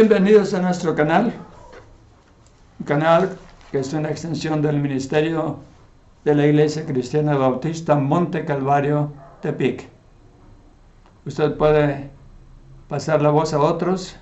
Bienvenidos a nuestro canal, un canal que es una extensión del ministerio de la Iglesia Cristiana Bautista Monte Calvario, Tepic. Usted puede pasar la voz a otros,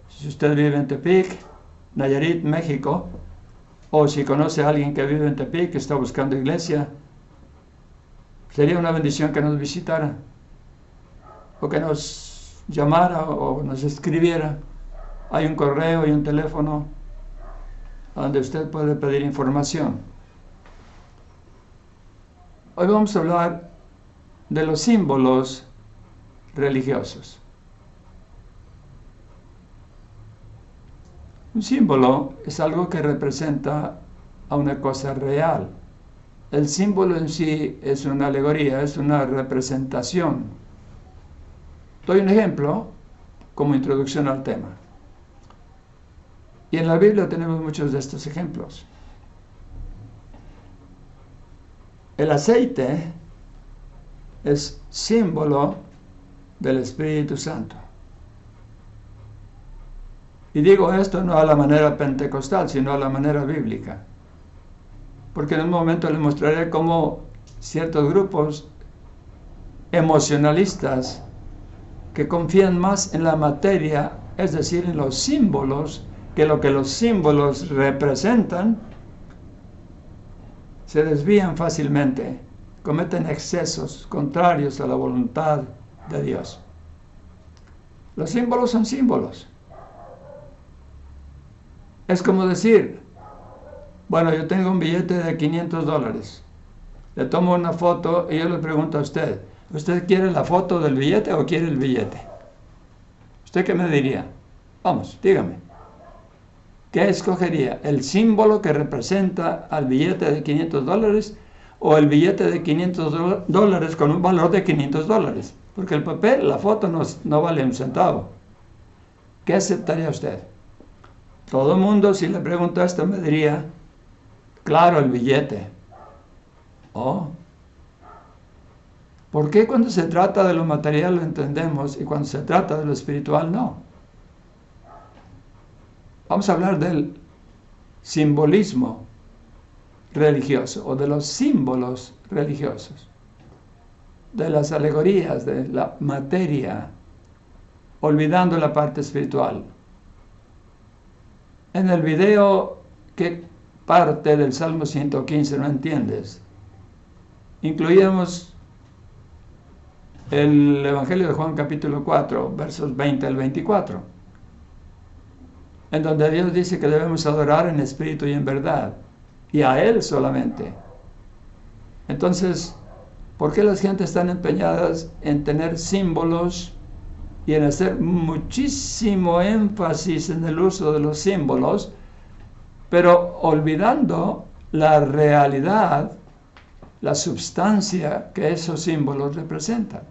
si usted vive en Tepic, Nayarit, México, o si conoce a alguien que vive en Tepic, que está buscando iglesia, sería una bendición que nos visitara, o que nos llamara, o nos escribiera. Hay un correo y un teléfono donde usted puede pedir información. Hoy vamos a hablar de los símbolos religiosos. Un símbolo es algo que representa a una cosa real. El símbolo en sí es una alegoría, es una representación. Doy un ejemplo como introducción al tema. Y en la Biblia tenemos muchos de estos ejemplos. El aceite es símbolo del Espíritu Santo. Y digo esto no a la manera pentecostal, sino a la manera bíblica. Porque en un momento les mostraré cómo ciertos grupos emocionalistas que confían más en la materia, es decir, en los símbolos, que lo que los símbolos representan, se desvían fácilmente, cometen excesos contrarios a la voluntad de Dios. Los símbolos son símbolos. Es como decir, bueno, yo tengo un billete de $500, le tomo una foto y yo le pregunto a usted, ¿usted quiere la foto del billete o quiere el billete? ¿Usted qué me diría? Vamos, dígame. ¿Qué escogería? ¿El símbolo que representa al billete de $500 o el billete de $500 con un valor de $500? Porque el papel, la foto no vale un centavo. ¿Qué aceptaría usted? Todo el mundo, si le pregunto esto, me diría, claro, el billete. Oh. ¿Por qué cuando se trata de lo material lo entendemos y cuando se trata de lo espiritual no? Vamos a hablar del simbolismo religioso o de los símbolos religiosos, de las alegorías, de la materia, olvidando la parte espiritual. En el video, ¿qué parte del Salmo 115 no entiendes? Incluíamos el Evangelio de Juan capítulo 4, versos 20 al 24. En donde Dios dice que debemos adorar en espíritu y en verdad, y a Él solamente. Entonces, ¿por qué las gentes están empeñadas en tener símbolos y en hacer muchísimo énfasis en el uso de los símbolos, pero olvidando la realidad, la substancia que esos símbolos representan?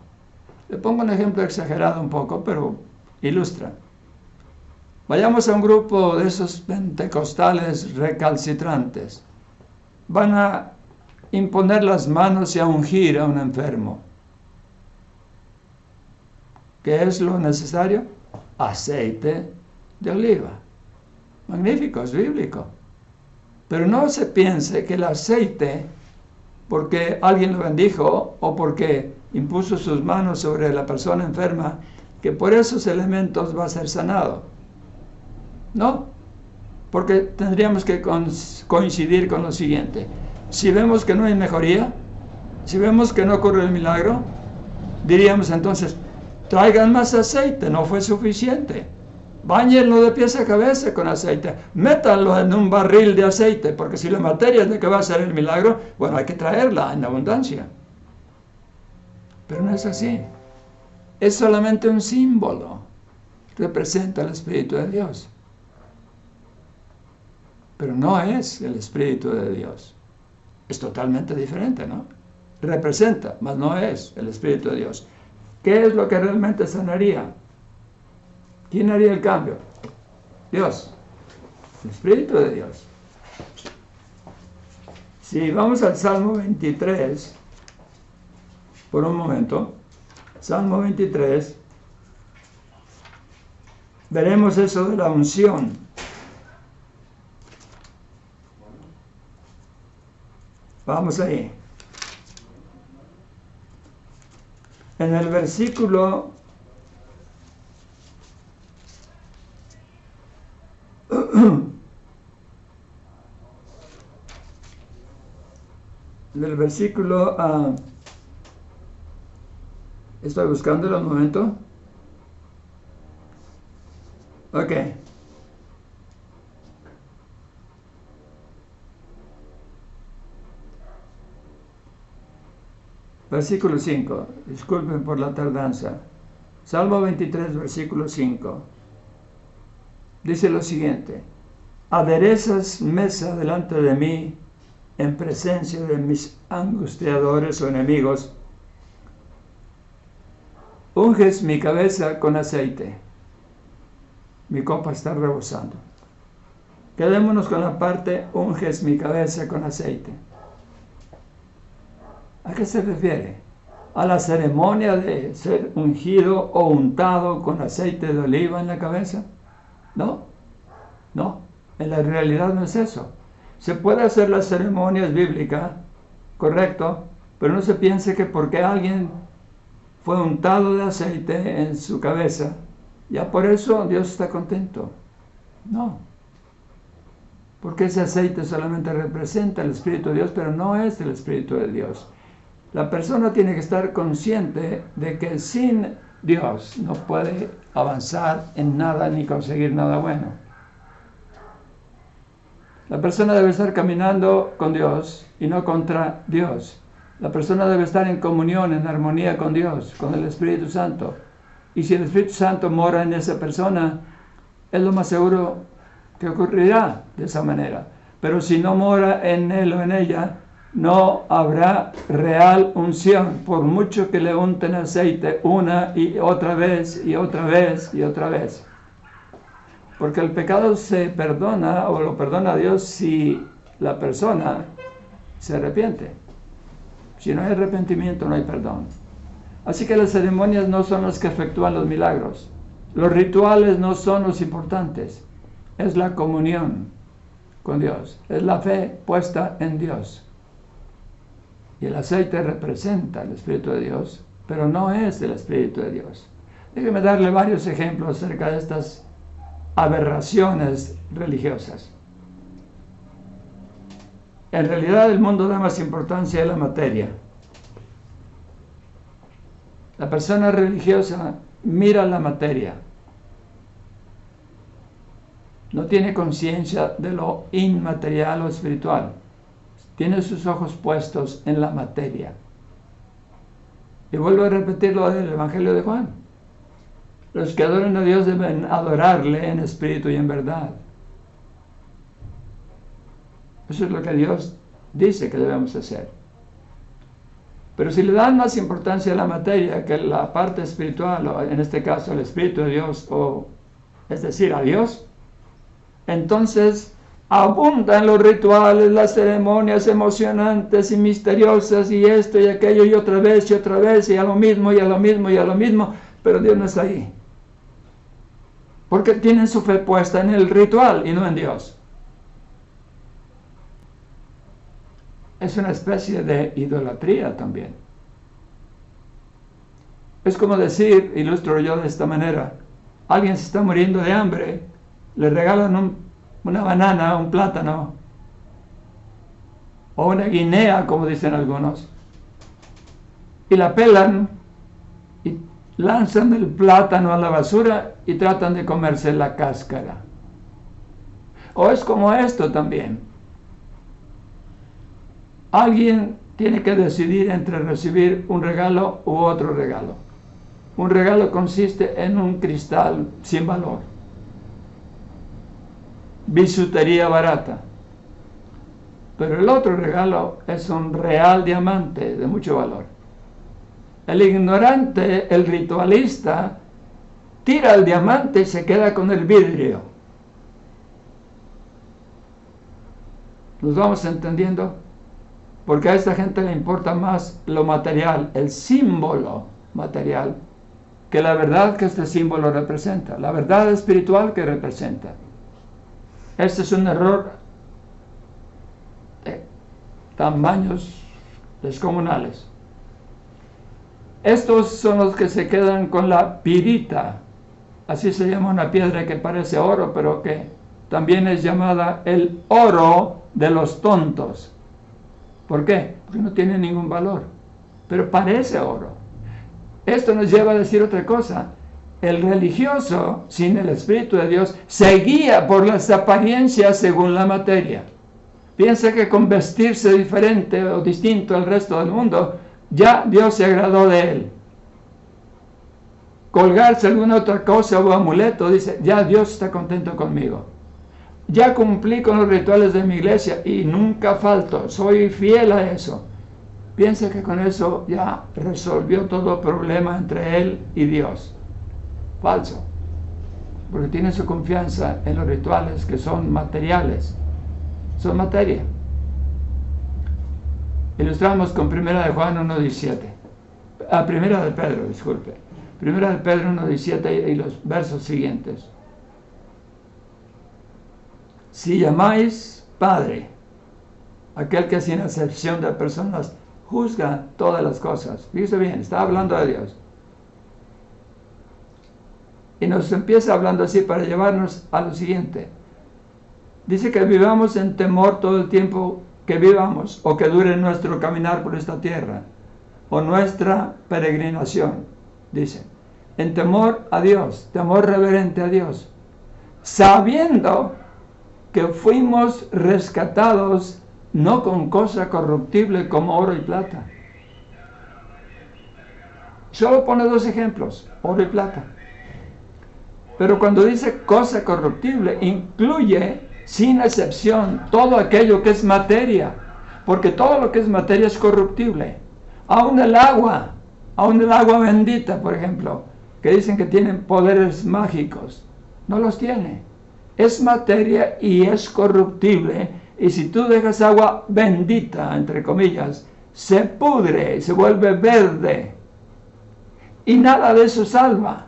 Le pongo un ejemplo exagerado un poco, pero ilustra. Vayamos a un grupo de esos pentecostales recalcitrantes. Van a imponer las manos y a ungir a un enfermo. ¿Qué es lo necesario? Aceite de oliva. Magnífico, es bíblico. Pero no se piense que el aceite, porque alguien lo bendijo o porque impuso sus manos sobre la persona enferma, que por esos elementos va a ser sanado. No, porque tendríamos que coincidir con lo siguiente. Si vemos que no hay mejoría, si vemos que no ocurre el milagro, diríamos entonces, traigan más aceite, no fue suficiente. Báñenlo de pies a cabeza con aceite, métanlo en un barril de aceite, porque si la materia es de que va a ser el milagro, bueno, hay que traerla en abundancia. Pero no es así. Es solamente un símbolo. Representa el Espíritu de Dios. Pero no es el Espíritu de Dios. Es totalmente diferente, ¿no? Representa, mas no es el Espíritu de Dios. ¿Qué es lo que realmente sanaría? ¿Quién haría el cambio? Dios. El Espíritu de Dios. Si vamos al Salmo 23, por un momento. Salmo 23. Veremos eso de la unción. Vamos ahí. En el versículo estoy buscándolo un momento. Ok. Versículo 5. Disculpen por la tardanza. Salmo 23, versículo 5. Dice lo siguiente: aderezas mesa delante de mí en presencia de mis angustiadores o enemigos. Unges mi cabeza con aceite. Mi copa está rebosando. Quedémonos con la parte unges mi cabeza con aceite. ¿A qué se refiere? ¿A la ceremonia de ser ungido o untado con aceite de oliva en la cabeza? No, no, en la realidad no es eso. Se puede hacer la ceremonia, es bíblica, correcto, pero no se piense que porque alguien fue untado de aceite en su cabeza, ya por eso Dios está contento. No, porque ese aceite solamente representa el Espíritu de Dios, pero no es el Espíritu de Dios. La persona tiene que estar consciente de que sin Dios no puede avanzar en nada ni conseguir nada bueno. La persona debe estar caminando con Dios y no contra Dios. La persona debe estar en comunión, en armonía con Dios, con el Espíritu Santo. Y si el Espíritu Santo mora en esa persona, es lo más seguro que ocurrirá de esa manera. Pero si no mora en él o en ella, no habrá real unción, por mucho que le unten aceite una y otra vez y otra vez y otra vez. Porque el pecado se perdona o lo perdona a Dios si la persona se arrepiente. Si no hay arrepentimiento, no hay perdón. Así que las ceremonias no son las que efectúan los milagros. Los rituales no son los importantes. Es la comunión con Dios. Es la fe puesta en Dios. Y el aceite representa el Espíritu de Dios, pero no es el Espíritu de Dios. Déjeme darle varios ejemplos acerca de estas aberraciones religiosas. En realidad el mundo da más importancia a la materia. La persona religiosa mira la materia. No tiene conciencia de lo inmaterial o espiritual. Tiene sus ojos puestos en la materia. Y vuelvo a repetir lo del Evangelio de Juan. Los que adoran a Dios deben adorarle en espíritu y en verdad. Eso es lo que Dios dice que debemos hacer. Pero si le dan más importancia a la materia que la parte espiritual, o en este caso al Espíritu de Dios, o es decir, a Dios, entonces abundan los rituales, las ceremonias emocionantes y misteriosas, y esto y aquello, y otra vez, y a lo mismo, y a lo mismo, y a lo mismo, pero Dios no está ahí. Porque tienen su fe puesta en el ritual y no en Dios. Es una especie de idolatría también. Es como decir, ilustro yo de esta manera, alguien se está muriendo de hambre, le regalan una banana, un plátano, o una guinea, como dicen algunos, y la pelan y lanzan el plátano a la basura y tratan de comerse la cáscara. O es como esto también. Alguien tiene que decidir entre recibir un regalo u otro regalo. Un regalo consiste en un cristal sin valor, bisutería barata. Pero el otro regalo es un real diamante de mucho valor. El ignorante, el ritualista, tira el diamante y se queda con el vidrio. ¿Nos vamos entendiendo? Porque a esta gente le importa más lo material, el símbolo material, que la verdad que este símbolo representa, la verdad espiritual que representa. Este es un error de tamaños descomunales. Estos son los que se quedan con la pirita, así se llama una piedra que parece oro, pero que también es llamada el oro de los tontos. ¿Por qué? Porque no tiene ningún valor, pero parece oro. Esto nos lleva a decir otra cosa. El religioso, sin el Espíritu de Dios, se guía por las apariencias según la materia. Piensa que con vestirse diferente o distinto al resto del mundo, ya Dios se agradó de él. Colgarse alguna otra cosa o amuleto, dice, ya Dios está contento conmigo. Ya cumplí con los rituales de mi iglesia y nunca falto, soy fiel a eso. Piensa que con eso ya resolvió todo problema entre él y Dios. Falso. Porque tiene su confianza en los rituales que son materiales. Son materia. Ilustramos con 1 de Juan 1:17. 1 de Pedro, disculpe. 1 de Pedro 1:17 y los versos siguientes. Si llamáis Padre, aquel que sin excepción de personas juzga todas las cosas. Fíjese bien, está hablando de Dios. Y nos empieza hablando así para llevarnos a lo siguiente. Dice que vivamos en temor todo el tiempo que vivamos o que dure nuestro caminar por esta tierra o nuestra peregrinación. Dice, en temor a Dios, temor reverente a Dios, sabiendo que fuimos rescatados no con cosa corruptible como oro y plata. Solo pone dos ejemplos, oro y plata. Pero cuando dice cosa corruptible, incluye sin excepción todo aquello que es materia, porque todo lo que es materia es corruptible. Aún el agua bendita, por ejemplo, que dicen que tienen poderes mágicos, no los tiene. Es materia y es corruptible, y si tú dejas agua bendita, entre comillas, se pudre, se vuelve verde, y nada de eso salva.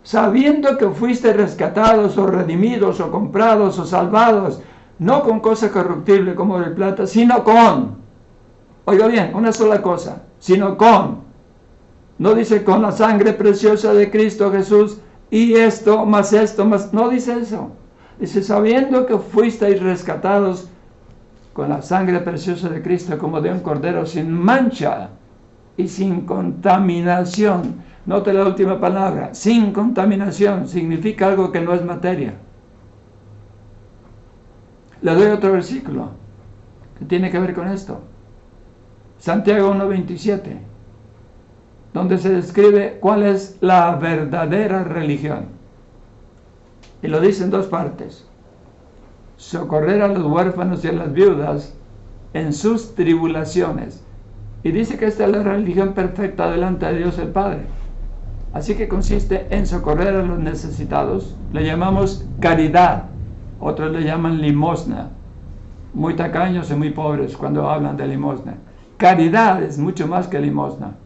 Sabiendo que fuiste rescatados o redimidos o comprados o salvados, no con cosa corruptible como el plata, sino con, oiga bien, una sola cosa, sino con, no dice con la sangre preciosa de Cristo Jesús, y esto, más, no dice eso. Dice, sabiendo que fuisteis rescatados con la sangre preciosa de Cristo como de un cordero sin mancha y sin contaminación. Note la última palabra, sin contaminación, significa algo que no es materia. Le doy otro versículo que tiene que ver con esto. Santiago 1:27, donde se describe cuál es la verdadera religión. Y lo dice en dos partes. Socorrer a los huérfanos y a las viudas en sus tribulaciones. Y dice que esta es la religión perfecta delante de Dios el Padre. Así que consiste en socorrer a los necesitados. Le llamamos caridad. Otros le llaman limosna. Muy tacaños y muy pobres cuando hablan de limosna. Caridad es mucho más que limosna.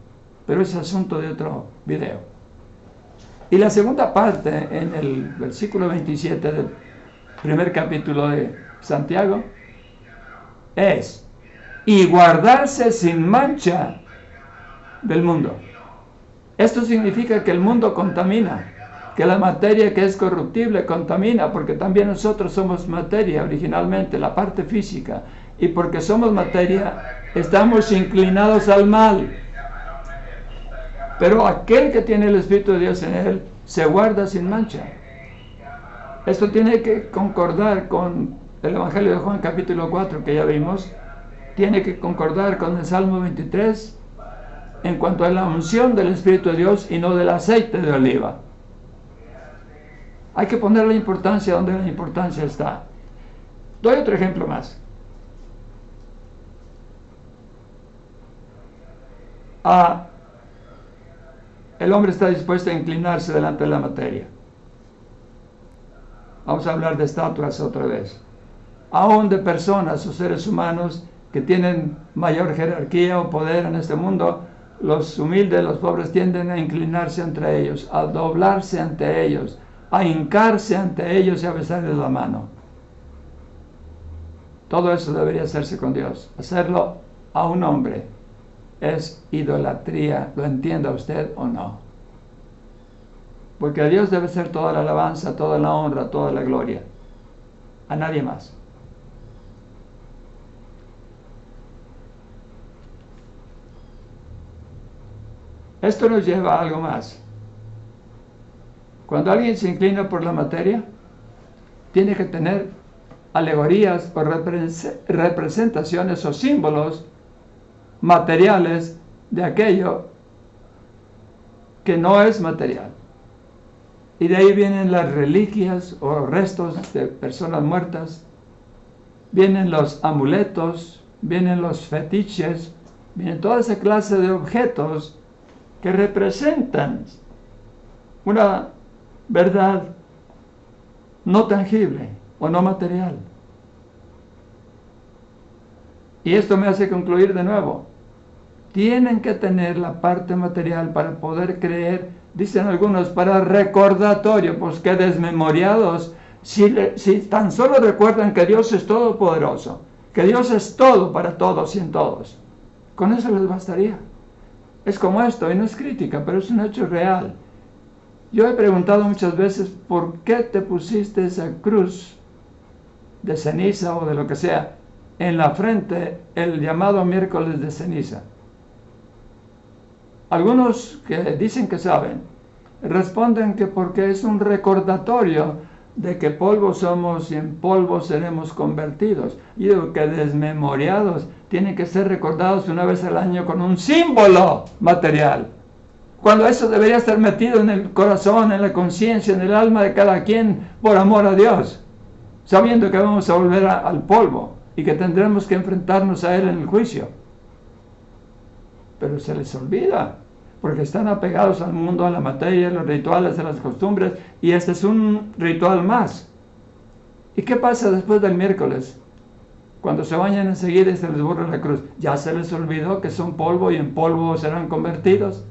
Pero es asunto de otro video. Y la segunda parte, en el versículo 27 del primer capítulo de Santiago, es y guardarse sin mancha del mundo. Esto significa que el mundo contamina, que la materia que es corruptible contamina, porque también nosotros somos materia originalmente, la parte física, y porque somos materia, estamos inclinados al mal. Pero aquel que tiene el Espíritu de Dios en él, se guarda sin mancha. Esto tiene que concordar con el Evangelio de Juan capítulo 4 que ya vimos, tiene que concordar con el Salmo 23 en cuanto a la unción del Espíritu de Dios y no del aceite de oliva. Hay que poner la importancia donde la importancia está. Doy otro ejemplo más. El hombre está dispuesto a inclinarse delante de la materia. Vamos a hablar de estatuas otra vez. Aún de personas o seres humanos que tienen mayor jerarquía o poder en este mundo, los humildes, los pobres tienden a inclinarse ante ellos, a doblarse ante ellos, a hincarse ante ellos y a besarles la mano. Todo eso debería hacerse con Dios. Hacerlo a un hombre es idolatría, lo entienda usted o no. Porque a Dios debe ser toda la alabanza, toda la honra, toda la gloria. A nadie más. Esto nos lleva a algo más. Cuando alguien se inclina por la materia, tiene que tener alegorías o representaciones o símbolos materiales de aquello que no es material. Y de ahí vienen las reliquias o restos de personas muertas, vienen los amuletos, vienen los fetiches, vienen toda esa clase de objetos que representan una verdad no tangible o no material. Y esto me hace concluir de nuevo. Tienen que tener la parte material para poder creer, dicen algunos, para recordatorio, pues que desmemoriados, si tan solo recuerdan que Dios es todopoderoso, que Dios es todo para todos y en todos, con eso les bastaría. Es como esto, y no es crítica, pero es un hecho real. Yo he preguntado muchas veces, ¿por qué te pusiste esa cruz de ceniza o de lo que sea en la frente el llamado miércoles de ceniza? Algunos que dicen que saben, responden que porque es un recordatorio de que polvo somos y en polvo seremos convertidos. Y digo que desmemoriados tienen que ser recordados una vez al año con un símbolo material, cuando eso debería estar metido en el corazón, en la conciencia, en el alma de cada quien por amor a Dios, sabiendo que vamos a volver al polvo y que tendremos que enfrentarnos a Él en el juicio. Pero se les olvida, porque están apegados al mundo, a la materia, a los rituales, a las costumbres, y este es un ritual más. ¿Y qué pasa después del miércoles? Cuando se bañan enseguida y se les borra la cruz, ¿ya se les olvidó que son polvo y en polvo serán convertidos?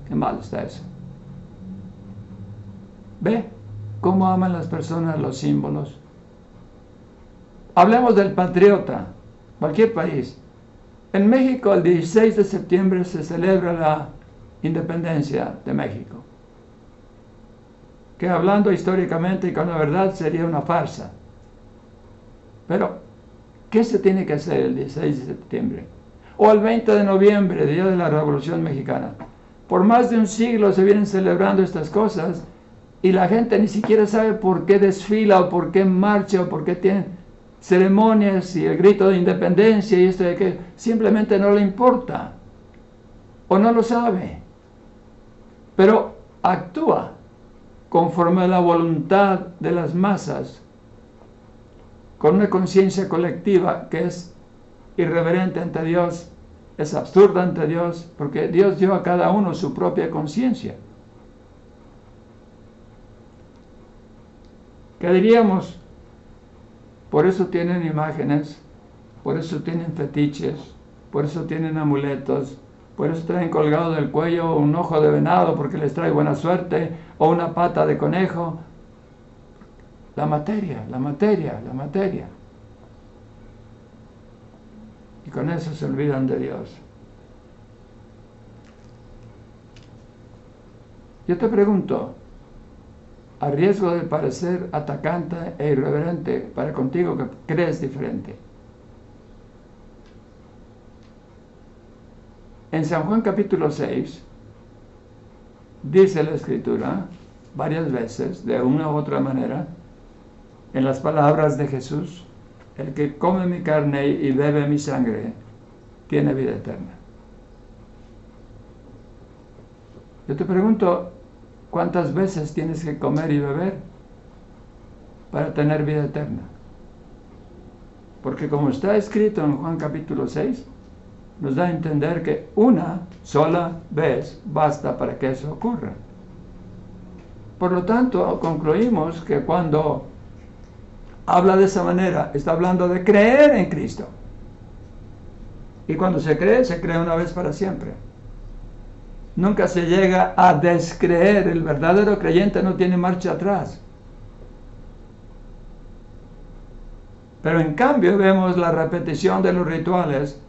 Qué mal está eso. ¿Ve cómo aman las personas los símbolos? Hablemos del patriota, cualquier país. En México, el 16 de septiembre se celebra la independencia de México, que hablando históricamente y con la verdad sería una farsa. Pero, ¿qué se tiene que hacer el 16 de septiembre? O el 20 de noviembre, día de la Revolución Mexicana. Por más de un siglo se vienen celebrando estas cosas y la gente ni siquiera sabe por qué desfila o por qué marcha o por qué tiene ceremonias y el grito de independencia y esto de que simplemente no le importa o no lo sabe, pero actúa conforme a la voluntad de las masas con una conciencia colectiva que es irreverente ante Dios, es absurda ante Dios, porque Dios dio a cada uno su propia conciencia. ¿Qué diríamos? Por eso tienen imágenes, por eso tienen fetiches, por eso tienen amuletos, por eso traen colgado del cuello un ojo de venado porque les trae buena suerte, o una pata de conejo. La materia, la materia, la materia. Y con eso se olvidan de Dios. Yo te pregunto, a riesgo de parecer atacante e irreverente para contigo que crees diferente. En San Juan capítulo 6, dice la Escritura, varias veces, de una u otra manera, en las palabras de Jesús, el que come mi carne y bebe mi sangre, tiene vida eterna. Yo te pregunto, ¿cuántas veces tienes que comer y beber para tener vida eterna? Porque como está escrito en Juan capítulo 6, nos da a entender que una sola vez basta para que eso ocurra. Por lo tanto, concluimos que cuando habla de esa manera, está hablando de creer en Cristo. Y cuando se cree una vez para siempre. Nunca se llega a descreer. El verdadero creyente no tiene marcha atrás. Pero en cambio vemos la repetición de los rituales.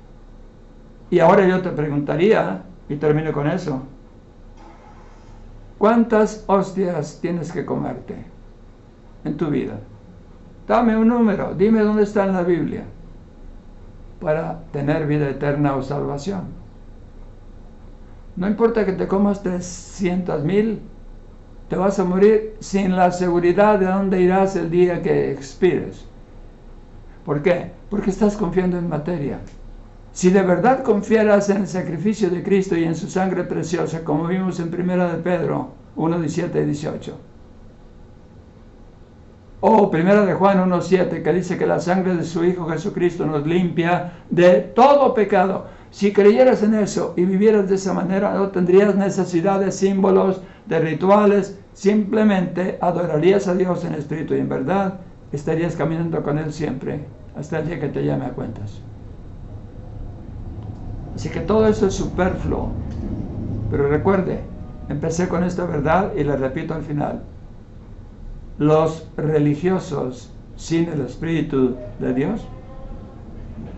Y ahora yo te preguntaría, y termino con eso, ¿cuántas hostias tienes que comerte en tu vida? Dame un número, dime dónde está en la Biblia para tener vida eterna o salvación. No importa que te comas 300,000, te vas a morir sin la seguridad de dónde irás el día que expires. ¿Por qué? Porque estás confiando en materia. Si de verdad confiaras en el sacrificio de Cristo y en su sangre preciosa, como vimos en 1 de Pedro 1:17 y 18, o 1 de Juan 1:7, que dice que la sangre de su Hijo Jesucristo nos limpia de todo pecado. Si creyeras en eso y vivieras de esa manera, no tendrías necesidad de símbolos, de rituales, simplemente adorarías a Dios en espíritu y en verdad, estarías caminando con Él siempre, hasta el día que te llame a cuentas. Así que todo eso es superfluo. Pero recuerde, empecé con esta verdad y la repito al final. Los religiosos sin el Espíritu de Dios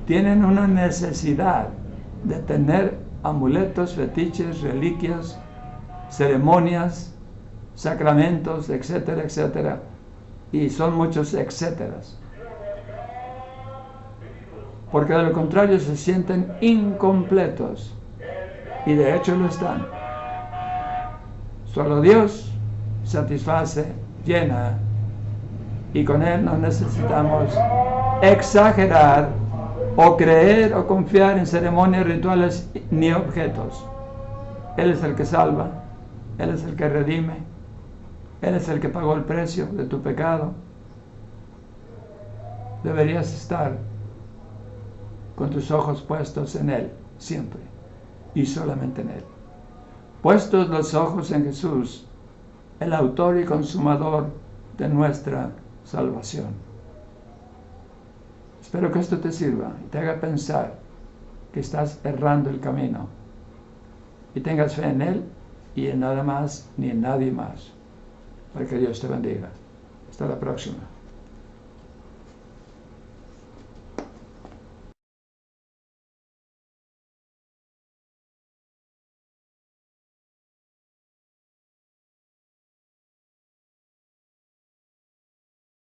tienen una necesidad de tener amuletos, fetiches, reliquias, ceremonias, sacramentos, etcétera, etcétera. Y son muchos etcéteras. Porque de lo contrario se sienten incompletos. Y de hecho lo están. Solo Dios satisface, llena. Y con Él no necesitamos exagerar o creer o confiar en ceremonias, rituales ni objetos. Él es el que salva. Él es el que redime. Él es el que pagó el precio de tu pecado. Deberías estar con tus ojos puestos en Él, siempre, y solamente en Él. Puestos los ojos en Jesús, el autor y consumador de nuestra salvación. Espero que esto te sirva y te haga pensar que estás errando el camino y tengas fe en Él y en nada más ni en nadie más. Para que Dios te bendiga. Hasta la próxima.